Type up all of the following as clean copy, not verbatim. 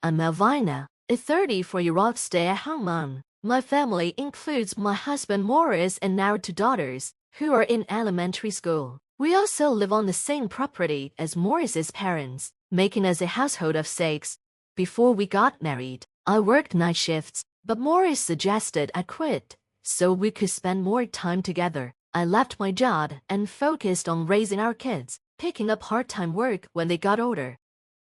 I'm Alvina, a 34-year-old stay-at-home mom. My family includes my husband Morris and our 2 daughters, who are in elementary school. We also live on the same property as Morris's parents, making us a household of 6. Before we got married, I worked night shifts, but Morris suggested I quit, so we could spend more time together. I left my job and focused on raising our kids, picking up part-time work when they got older.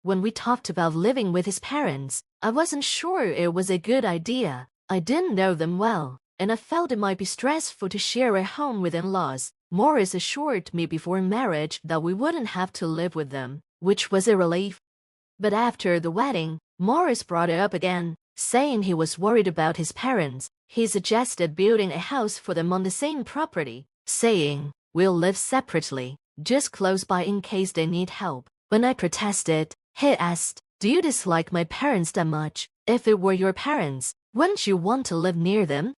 When we talked about living with his parents, I wasn't sure it was a good idea. I didn't know them well, and I felt it might be stressful to share a home with in-laws. Morris assured me before marriage that we wouldn't have to live with them, which was a relief. But after the wedding, Morris brought it up again, saying he was worried about his parents. He suggested building a house for them on the same property, saying, "We'll live separately, just close by in case they need help." When I protested, he asked, "Do you dislike my parents that much? If it were your parents, wouldn't you want to live near them?"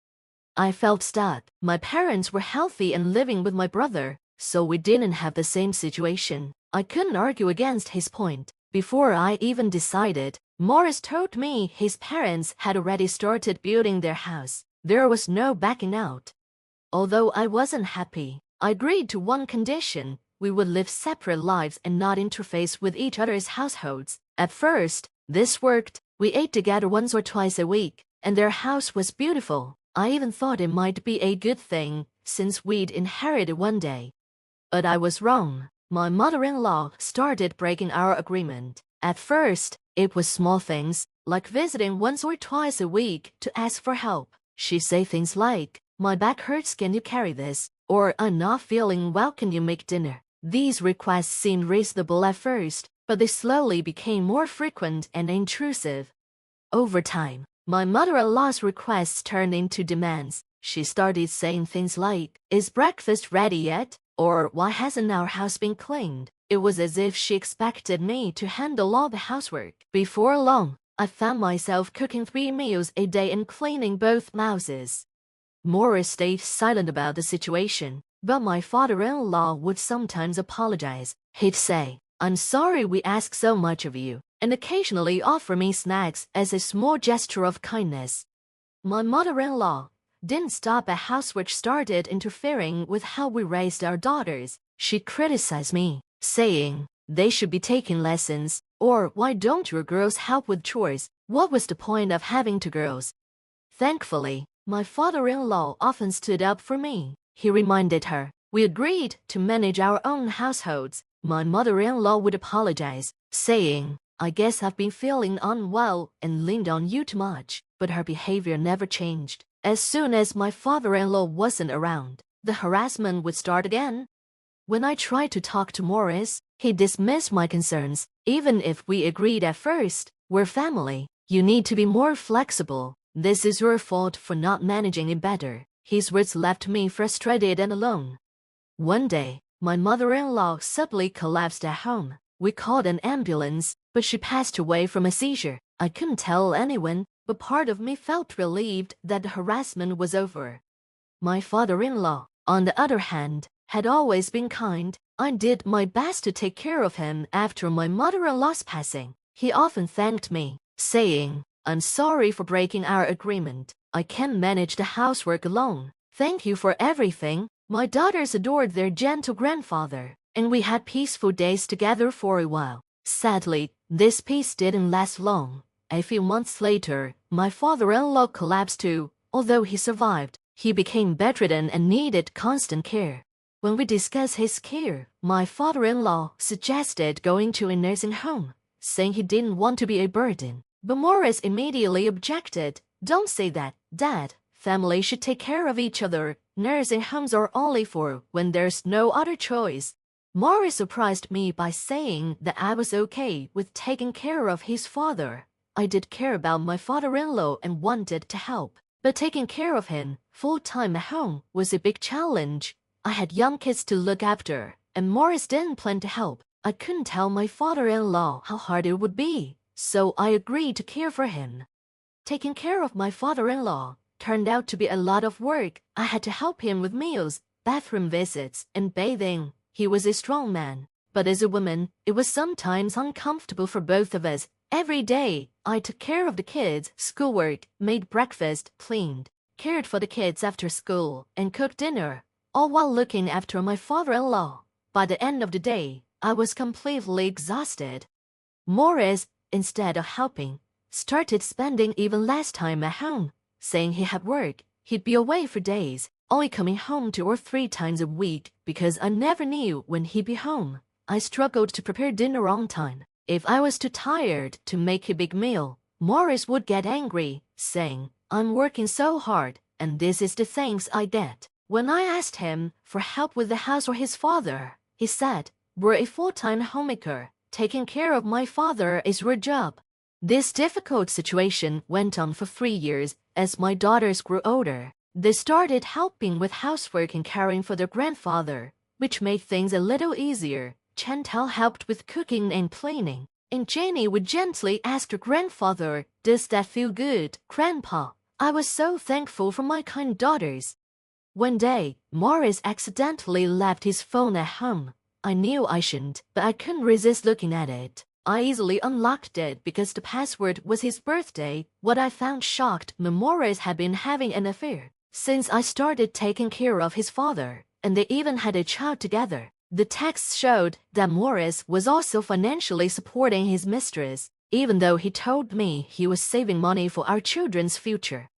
I felt stuck. My parents were healthy and living with my brother, so we didn't have the same situation. I couldn't argue against his point. Before I even decided, Morris told me his parents had already started building their house. There was no backing out. Although I wasn't happy, I agreed to one condition: we would live separate lives and not interface with each other's households. At first, this worked. We ate together once or twice a week, and their house was beautiful. I even thought it might be a good thing, since we'd inherit it one day. But I was wrong. My mother-in-law started breaking our agreement. At first, it was small things, like visiting once or twice a week to ask for help. She'd say things like, "My back hurts, can you carry this?" Or, "I'm not feeling well, can you make dinner?" These requests seemed reasonable at first, but they slowly became more frequent and intrusive. Over time, my mother-in-law's requests turned into demands. She started saying things like, "Is breakfast ready yet?" Or, "Why hasn't our house been cleaned?" It was as if she expected me to handle all the housework. Before long, I found myself cooking 3 meals a day and cleaning both houses. Morris stayed silent about the situation, but my father-in-law would sometimes apologize. He'd say, "I'm sorry we ask so much of you," and occasionally offer me snacks as a small gesture of kindness. My mother-in-law didn't stop at housework, started interfering with how we raised our daughters. She criticized me, saying, "They should be taking lessons," or, "Why don't your girls help with chores? What was the point of having 2 girls?" Thankfully, my father-in-law often stood up for me. He reminded her, "We agreed to manage our own households." My mother-in-law would apologize, saying, "I guess I've been feeling unwell and leaned on you too much." But her behavior never changed. As soon as my father-in-law wasn't around, the harassment would start again. When I tried to talk to Morris, he dismissed my concerns. "Even if we agreed at first, we're family. You need to be more flexible. This is your fault for not managing it better." His words left me frustrated and alone. One day, my mother-in-law suddenly collapsed at home. We called an ambulance, but she passed away from a seizure. I couldn't tell anyone, but part of me felt relieved that the harassment was over. My father-in-law, on the other hand, had always been kind. I did my best to take care of him after my mother-in-law's passing. He often thanked me, saying, "I'm sorry for breaking our agreement. I can't manage the housework alone. Thank you for everything." My daughters adored their gentle grandfather, and we had peaceful days together for a while. Sadly, this peace didn't last long. A few months later, my father-in-law collapsed too. Although he survived, he became bedridden and needed constant care. When we discussed his care, my father-in-law suggested going to a nursing home, saying he didn't want to be a burden. But Morris immediately objected. "Don't say that, Dad. Families should take care of each other. Nursing homes are only for when there's no other choice." Morris surprised me by saying that I was okay with taking care of his father. I did care about my father-in-law and wanted to help, but taking care of him full-time at home was a big challenge. I had young kids to look after, and Morris didn't plan to help. I couldn't tell my father-in-law how hard it would be, so I agreed to care for him. Taking care of my father-in-law turned out to be a lot of work. I had to help him with meals, bathroom visits, and bathing. He was a strong man, but as a woman, it was sometimes uncomfortable for both of us. Every day, I took care of the kids' schoolwork, made breakfast, cleaned, cared for the kids after school, and cooked dinner, all while looking after my father-in-law. By the end of the day, I was completely exhausted. Morris, instead of helping, started spending even less time at home, saying he had work, he'd be away for days, only coming home 2 or 3 times a week because I never knew when he'd be home. I struggled to prepare dinner on time. If I was too tired to make a big meal, Morris would get angry, saying, "I'm working so hard, and this is the thanks I get." When I asked him for help with the house or his father, he said, "We're a full-time homemaker. Taking care of my father is your job." This difficult situation went on for 3 years as my daughters grew older. They started helping with housework and caring for their grandfather, which made things a little easier. Chantal helped with cooking and cleaning, and Jenny would gently ask her grandfather, "Does that feel good, Grandpa?" I was so thankful for my kind daughters. One day, Morris accidentally left his phone at home. I knew I shouldn't, but I couldn't resist looking at it. I easily unlocked it because the password was his birthday. What I found shocked, Morris had been having an affair since I started taking care of his father, and they even had a child together. The text showed that Morris was also financially supporting his mistress, even though he told me he was saving money for our children's future.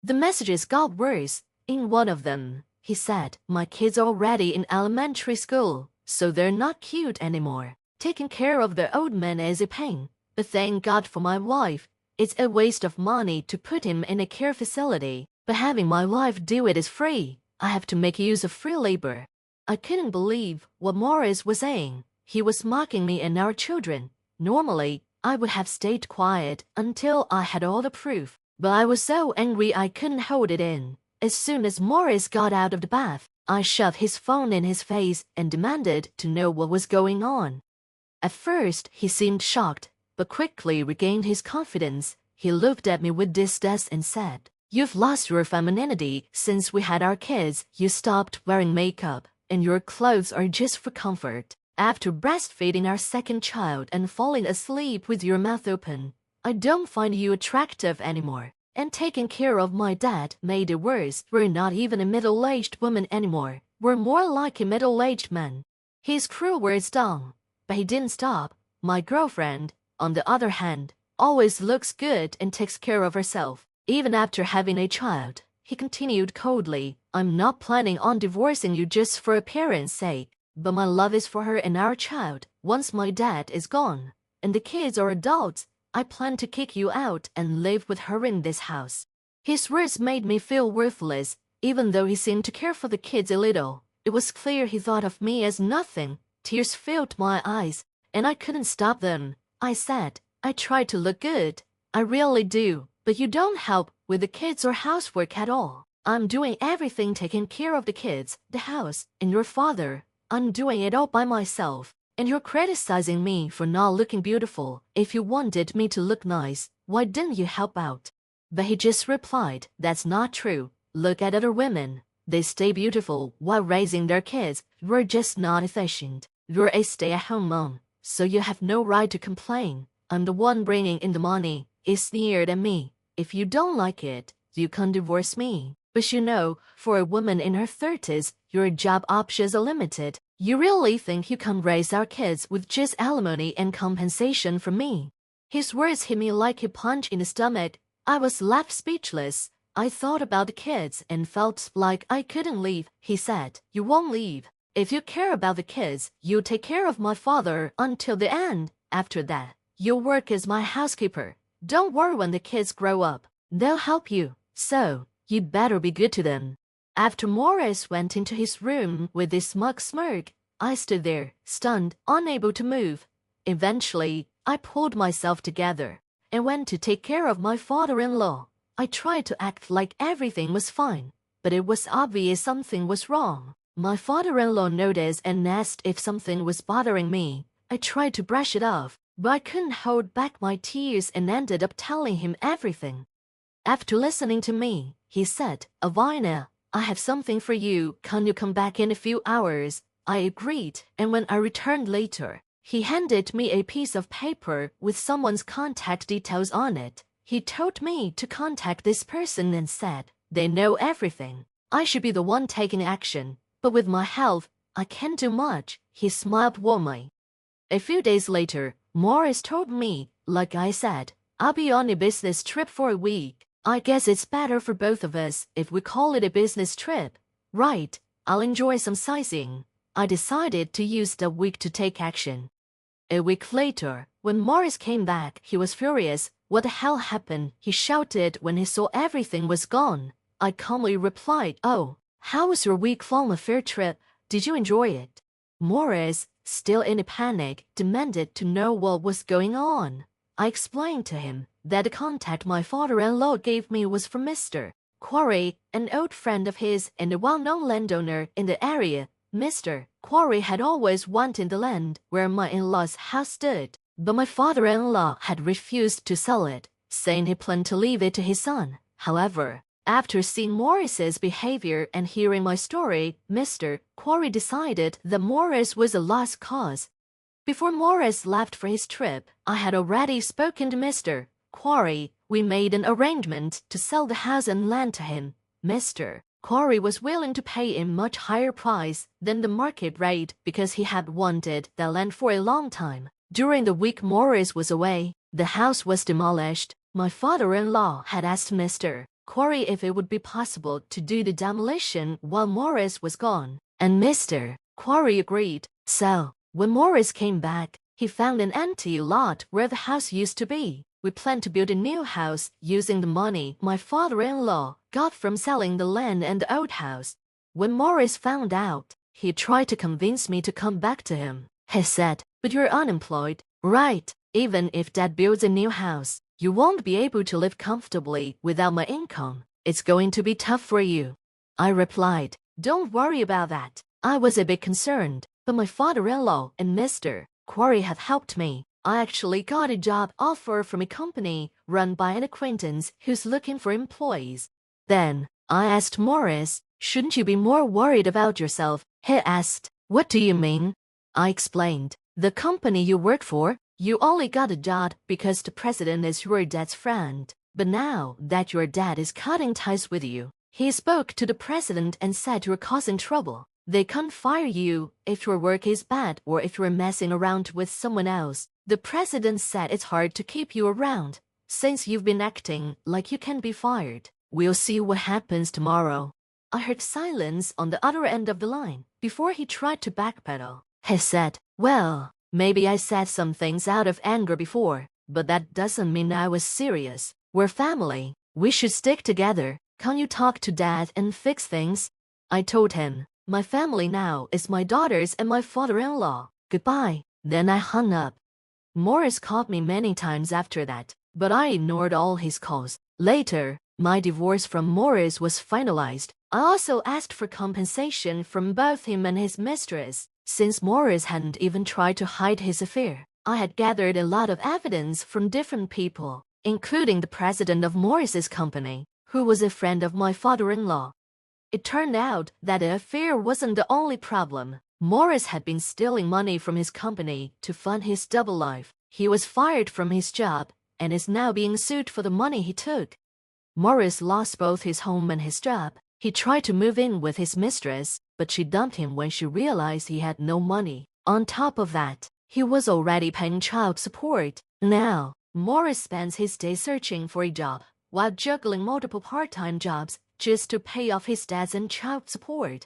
The messages got worse. In one of them, he said, "My kids are already in elementary school, so they're not cute anymore. Taking care of the old man is a pain, but thank God for my wife. It's a waste of money to put him in a care facility, but having my wife do it is free. I have to make use of free labor." I couldn't believe what Morris was saying. He was mocking me and our children. Normally, I would have stayed quiet until I had all the proof, but I was so angry I couldn't hold it in. As soon as Morris got out of the bath, I shoved his phone in his face and demanded to know what was going on. At first, he seemed shocked, but quickly regained his confidence. He looked at me with disgust and said, "You've lost your femininity since we had our kids. You stopped wearing makeup, and your clothes are just for comfort. After breastfeeding our second child and falling asleep with your mouth open, I don't find you attractive anymore. And taking care of my dad made it worse. We're not even a middle-aged woman anymore. We're more like a middle-aged man." His cruel words stung, but he didn't stop. My girlfriend, on the other hand, always looks good and takes care of herself, even after having a child. He continued coldly, "I'm not planning on divorcing you just for appearance sake, but my love is for her and our child. Once my dad is gone, and the kids are adults, I plan to kick you out and live with her in this house." His words made me feel worthless, even though he seemed to care for the kids a little. It was clear he thought of me as nothing. Tears filled my eyes, and I couldn't stop them. I said, "I try to look good. I really do, but you don't help with the kids or housework at all. I'm doing everything, taking care of the kids, the house, and your father. I'm doing it all by myself. And you're criticizing me for not looking beautiful. If you wanted me to look nice, why didn't you help out?" But he just replied, "That's not true. Look at other women. They stay beautiful while raising their kids. You're just not efficient. You're a stay-at-home mom, so you have no right to complain. I'm the one bringing in the money." He sneered at me. "If you don't like it, you can divorce me. But you know, for a woman in her 30s, your job options are limited. You really think you can raise our kids with just alimony and compensation from me?" His words hit me like a punch in the stomach. I was left speechless. I thought about the kids and felt like I couldn't leave. He said, "You won't leave. If you care about the kids, you'll take care of my father until the end. After that, you'll work as my housekeeper. Don't worry, when the kids grow up, they'll help you. So, you'd better be good to them." After Morris went into his room with a smug smirk, I stood there, stunned, unable to move. Eventually, I pulled myself together and went to take care of my father-in-law. I tried to act like everything was fine, but it was obvious something was wrong. My father-in-law noticed and asked if something was bothering me. I tried to brush it off, but I couldn't hold back my tears and ended up telling him everything. After listening to me, he said, "Alvina, I have something for you. Can you come back in a few hours?" I agreed, and when I returned later, He handed me a piece of paper with someone's contact details on it. He told me to contact this person and said, they know everything. I should be the one taking action, but with my health, I can't do much. He smiled warmly. A few days later, Morris told me, like I said, I'll be on a business trip for a week. I guess it's better for both of us if we call it a business trip. Right, I'll enjoy some sightseeing. I decided to use the week to take action. A week later, when Morris came back, he was furious. What the hell happened? He shouted when he saw everything was gone. I calmly replied, oh, how was your week-long affair trip? Did you enjoy it? Morris, still in a panic, demanded to know what was going on. I explained to him that the contact my father-in-law gave me was from Mr. Quarry, an old friend of his and a well-known landowner in the area. Mr. Quarry had always wanted the land where my in-laws' house stood, but my father-in-law had refused to sell it, saying he planned to leave it to his son. However, after seeing Morris's behavior and hearing my story, Mr. Quarry decided that Morris was a lost cause. Before Morris left for his trip, I had already spoken to Mr. Quarry. We made an arrangement to sell the house and land to him. Mr. Quarry was willing to pay a much higher price than the market rate because he had wanted the land for a long time. During the week Morris was away, the house was demolished. My father-in-law had asked Mr. Quarry if it would be possible to do the demolition while Morris was gone, and Mr. Quarry agreed. So, when Morris came back, he found an empty lot where the house used to be. We planned to build a new house using the money my father-in-law got from selling the land and the old house. When Morris found out, he tried to convince me to come back to him. He said, but you're unemployed, right? Even if Dad builds a new house, you won't be able to live comfortably without my income. It's going to be tough for you. I replied, don't worry about that. I was a bit concerned, but my father-in-law and Mr. Quarry have helped me. I actually got a job offer from a company run by an acquaintance who's looking for employees. Then, I asked Morris, shouldn't you be more worried about yourself? He asked, what do you mean? I explained, the company you work for, you only got a job because the president is your dad's friend. But now that your dad is cutting ties with you, he spoke to the president and said you're causing trouble. They can't fire you if your work is bad or if you're messing around with someone else. The president said it's hard to keep you around since you've been acting like you can be fired. We'll see what happens tomorrow. I heard silence on the other end of the line before he tried to backpedal. He said, well, maybe I said some things out of anger before, but that doesn't mean I was serious. We're family. We should stick together. Can't you talk to Dad and fix things? I told him, my family now is my daughters and my father-in-law. Goodbye. Then I hung up. Morris called me many times after that, but I ignored all his calls. Later, my divorce from Morris was finalized. I also asked for compensation from both him and his mistress. Since Morris hadn't even tried to hide his affair, I had gathered a lot of evidence from different people, including the president of Morris's company, who was a friend of my father-in-law. It turned out that the affair wasn't the only problem. Morris had been stealing money from his company to fund his double life. He was fired from his job and is now being sued for the money he took. Morris lost both his home and his job. He tried to move in with his mistress, but she dumped him when she realized he had no money. On top of that, he was already paying child support. Now, Morris spends his day searching for a job while juggling multiple part-time jobs just to pay off his debts and child support.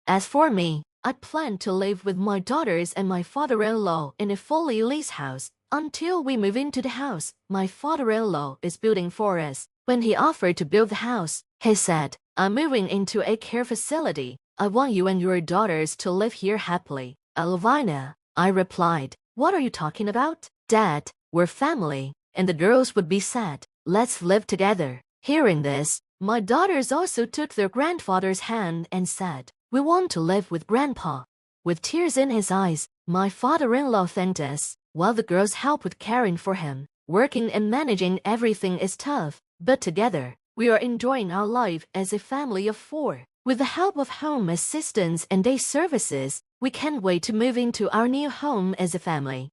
As for me, I plan to live with my daughters and my father-in-law in a fully leased house until we move into the house my father-in-law is building for us. When he offered to build the house, he said, I'm moving into a care facility. I want you and your daughters to live here happily. Alvina, I replied, what are you talking about? Dad, we're family. And the girls would be sad. Let's live together. Hearing this, my daughters also took their grandfather's hand and said, we want to live with Grandpa. With tears in his eyes, my father-in-law thanked us, while the girls helped with caring for him. Working and managing everything is tough, but together, we are enjoying our life as a family of 4. With the help of home assistance and day services, We can't wait to move into our new home as a family.